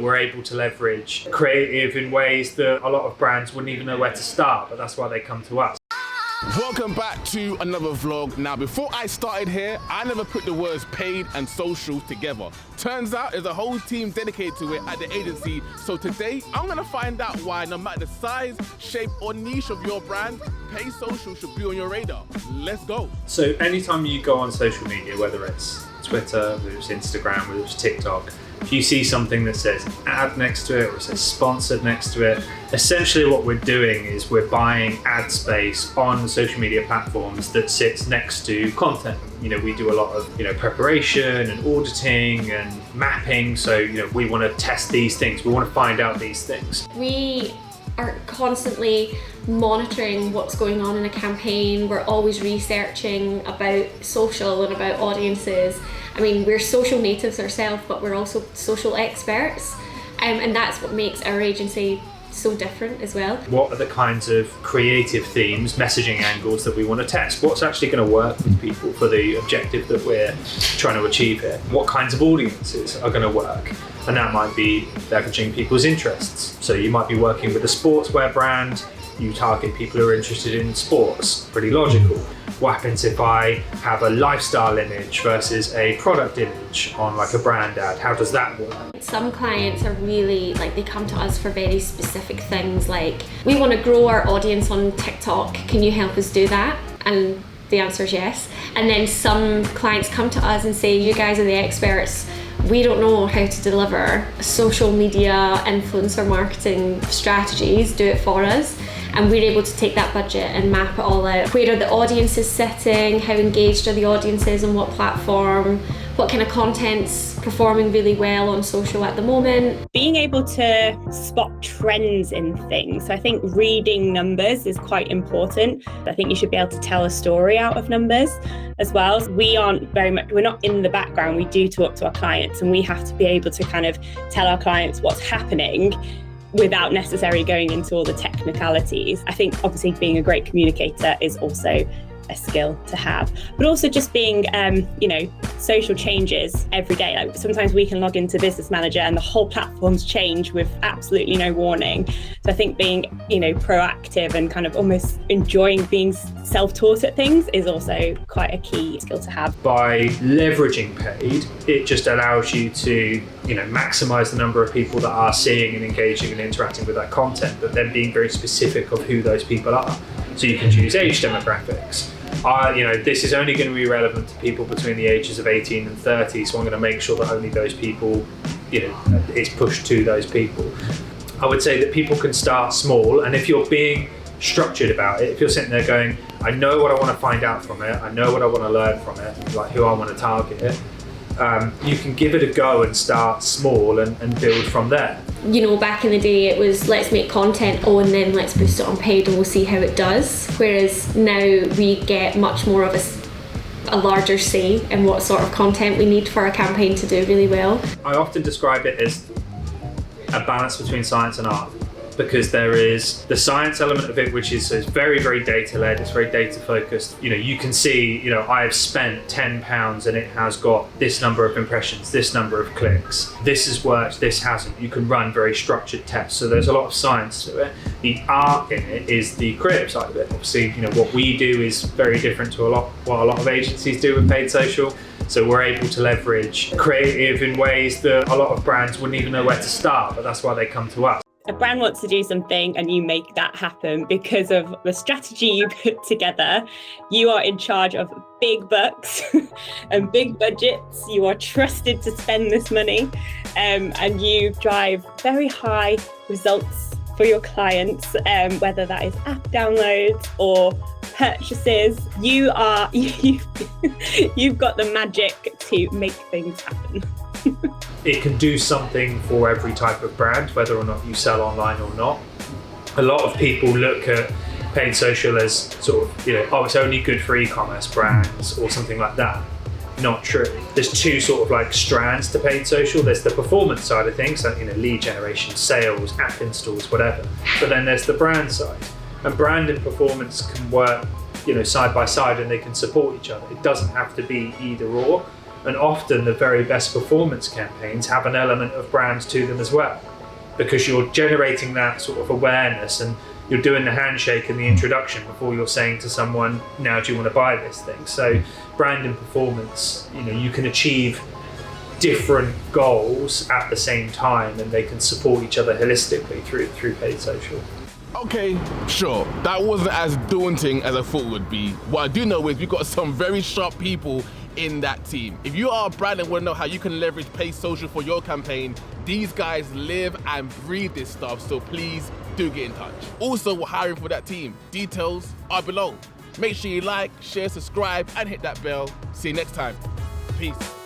we're able to leverage creative in ways that a lot of brands wouldn't even know where to start, but that's why they come to us. Welcome back to another vlog. Now, before I started here, I never put the words paid and social together. Turns out there's a whole team dedicated to it at the agency. So today, I'm gonna find out why, no matter the size, shape, or niche of your brand, paid social should be on your radar. Let's go. So anytime you go on social media, whether it's Twitter, whether it's Instagram, whether it's TikTok, if you see something that says ad next to it or it says sponsored next to it, essentially what we're doing is we're buying ad space on social media platforms that sits next to content. You know, we do a lot of, preparation and auditing and mapping. So, we want to test these things. We want to find out these things. We are constantly monitoring what's going on in a campaign. We're always researching about social and about audiences. I mean, we're social natives ourselves, but we're also social experts. And that's what makes our agency so different as well. What are the kinds of creative themes, messaging angles that we want to test? What's actually going to work with people for the objective that we're trying to achieve here? What kinds of audiences are going to work? And that might be leveraging people's interests. So you might be working with a sportswear brand, you target people who are interested in sports, pretty logical. What happens if I have a lifestyle image versus a product image on like a brand ad? How does that work? Some clients are really they come to us for very specific things, like, we want to grow our audience on TikTok, can you help us do that? And the answer is yes. And then some clients come to us and say, you guys are the experts. We don't know how to deliver social media influencer marketing strategies, do it for us. And we're able to take that budget and map it all out. Where are the audiences sitting? How engaged are the audiences on what platform? What kind of content's performing really well on social at the moment? Being able to spot trends in things. So I think reading numbers is quite important. I think you should be able to tell a story out of numbers as well. We're not in the background. We do talk to our clients, and we have to be able to kind of tell our clients what's happening without necessarily going into all the technicalities. I think obviously being a great communicator is also a skill to have, but also just being, social changes every day. Like sometimes we can log into Business Manager and the whole platforms change with absolutely no warning. So I think being, proactive and kind of almost enjoying being self-taught at things is also quite a key skill to have. By leveraging paid, it just allows you to, maximize the number of people that are seeing and engaging and interacting with that content, but then being very specific of who those people are. So you can choose age demographics. This is only going to be relevant to people between the ages of 18 and 30, so I'm going to make sure that only those people, it's pushed to those people. I would say that people can start small, and if you're being structured about it, if you're sitting there going, I know what I want to find out from it, I know what I want to learn from it, like who I want to target, you can give it a go and start small and build from there. Back in the day it was, let's make content, and then let's boost it on paid and we'll see how it does. Whereas now we get much more of a larger say in what sort of content we need for a campaign to do really well. I often describe it as a balance between science and art, because there is the science element of it, which is very, very data-led, it's very data-focused. You can see, I have spent £10 and it has got this number of impressions, this number of clicks, this has worked, this hasn't. You can run very structured tests, so there's a lot of science to it. The art in it is the creative side of it. Obviously, what we do is very different to what a lot of agencies do with paid social. So we're able to leverage creative in ways that a lot of brands wouldn't even know where to start, but that's why they come to us. A brand wants to do something and you make that happen because of the strategy you put together. You are in charge of big bucks and big budgets. You are trusted to spend this money, and you drive very high results for your clients, whether that is app downloads or purchases. You've got the magic to make things happen. It can do something for every type of brand, whether or not you sell online or not. A lot of people look at paid social as sort of, it's only good for e-commerce brands or something like that. Not true. There's two sort of like strands to paid social. There's the performance side of things, so lead generation, sales, app installs, whatever. But then there's the brand side. And brand and performance can work, side by side, and they can support each other. It doesn't have to be either or. And often the very best performance campaigns have an element of brand to them as well, because you're generating that sort of awareness and you're doing the handshake and the introduction before you're saying to someone, now do you want to buy this thing? So brand and performance, you can achieve different goals at the same time, and they can support each other holistically through paid social. Okay, sure, that wasn't as daunting as I thought it would be. What I do know is we've got some very sharp people in that team. If you are a brand and want to know how you can leverage paid social for your campaign, these guys live and breathe this stuff, so please do get in touch. Also, we're hiring for that team. Details are below. Make sure you like, share, subscribe, and hit that bell. See you next time. Peace.